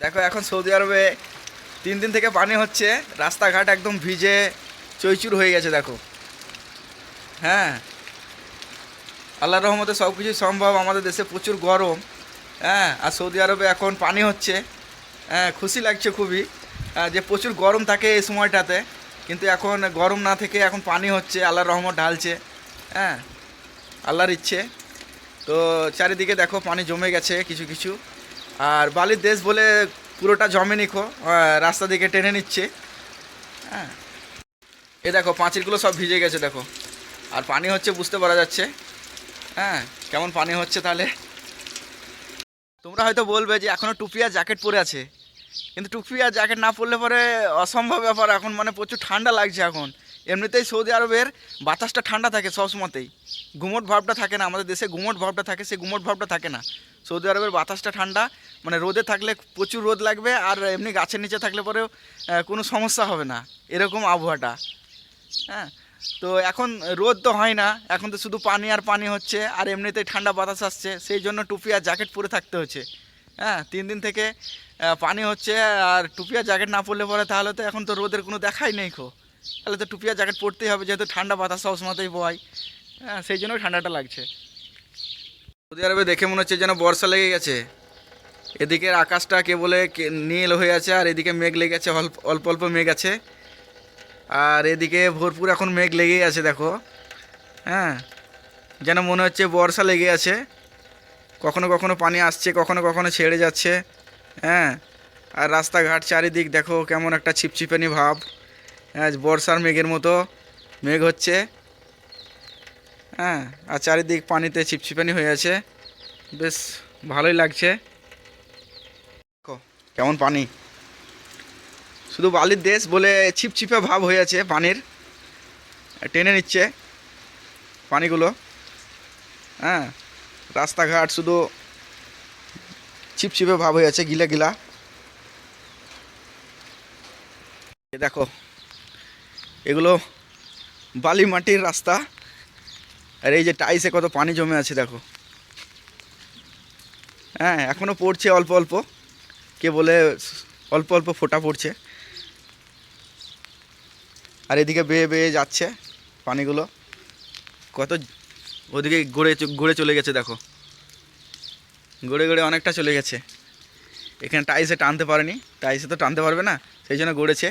দেখো এখন সৌদি আরবে 3 দিন থেকে পানি হচ্ছে, রাস্তাঘাট একদম ভিজে চইচুর হয়ে গেছে দেখো। হ্যাঁ, আল্লাহর রহমতে সব কিছুই সম্ভব। আমাদের দেশে প্রচুর গরম, হ্যাঁ, আর সৌদি আরবে এখন পানি হচ্ছে। হ্যাঁ, খুশি লাগছে খুবই যে প্রচুর গরম থাকে এই সময়টাতে, কিন্তু এখন গরম না থেকে এখন পানি হচ্ছে, আল্লাহর রহমত ঢালছে। হ্যাঁ, আল্লাহর ইচ্ছে। তো চারিদিকে দেখো পানি জমে গেছে কিছু কিছু, আর বালির দেশ বলে পুরোটা জমে নিখো, রাস্তা দিকে টেনে নিচ্ছে। হ্যাঁ, এ দেখো পাঁচিলগুলো সব ভিজে গেছে দেখো, আর পানি হচ্ছে বুঝতে পারা যাচ্ছে। হ্যাঁ, কেমন পানি হচ্ছে তাহলে। তোমরা হয়তো বলবে যে এখনও টুপি আর জ্যাকেট পরে আছে, কিন্তু টুপি আর জ্যাকেট না পরলে পরে অসম্ভব ব্যাপার। এখন মানে প্রচুর ঠান্ডা লাগছে এখন। এমনিতেই সৌদি আরবের বাতাসটা ঠান্ডা থাকে সবসময়তেই, গুমোট ভাবটা থাকে না। আমাদের দেশে গুমোট ভাবটা থাকে, সেই গুমোট ভাবটা থাকে না। সৌদি আরবের বাতাসটা ঠান্ডা, মানে রোদে থাকলে প্রচুর রোদ লাগবে, আর এমনি গাছের নিচে থাকলে পরেও কোনো সমস্যা হবে না, এরকম আবহাওয়াটা। হ্যাঁ, তো এখন রোদ তো হয় না, এখন তো শুধু পানি আর পানি হচ্ছে, আর এমনিতেই ঠান্ডা বাতাস আসছে, সেই জন্য টুপি আর জ্যাকেট পরে থাকতে হচ্ছে। হ্যাঁ, 3 দিন থেকে পানি হচ্ছে, আর টুপি আর জ্যাকেট না পরলে পরে তাহলে তো এখন তো রোদের কোনো দেখাই নেই খো। তাহলে তো টুপি আর জ্যাকেট পরতেই হবে, যেহেতু ঠান্ডা বাতাস সবসময়তেই বয়। হ্যাঁ, সেই জন্যই ঠান্ডাটা লাগছে। সৌদি আরবে দেখে মনে হচ্ছে যেন বর্ষা লেগে গেছে। এদিকের আকাশটা কেবলে নীল হয়ে আছে, আর এদিকে মেঘ লেগে আছে, অল্প অল্প অল্প মেঘ আছে, আর এদিকে ভরপুর এখন মেঘ লেগেই আছে দেখো। হ্যাঁ, যেন মনে হচ্ছে বর্ষা লেগে আছে। কখনো কখনো পানি আসছে, কখনো কখনো ছেড়ে যাচ্ছে। হ্যাঁ, আর রাস্তাঘাট চারিদিক দেখো কেমন একটা ছিপছিপানি ভাব। হ্যাঁ, বর্ষার মেঘের মতো মেঘ হচ্ছে। হ্যাঁ, আর চারিদিক পানিতে ছিপছিপানি হয়ে আছে, বেশ ভালোই লাগছে। দেখো কেমন পানি, শুধু বালির দেশ বলে ছিপছিপে ভাব হয়ে আছে, পানির টেনে নিচ্ছে পানিগুলো। হ্যাঁ, রাস্তাঘাট শুধু ছিপছিপে ভাব হয়ে আছে, গিলা গিলা। দেখো এগুলো বালি মাটির রাস্তা, আর এই যে টাইসে কত পানি জমে আছে দেখো। হ্যাঁ, এখনও পড়ছে অল্প অল্প, কে বলে অল্প অল্প ফোঁটা পড়ছে, আর এদিকে বেয়ে বেয়ে যাচ্ছে পানিগুলো। কত ওদিকে গড়ে গড়ে চলে গেছে দেখো, গড়ে গড়ে অনেকটা চলে গেছে। এখানে টাইসে টানতে পারেনি, টাইসে তো টানতে পারবে না, সেই জন্য গড়েছে।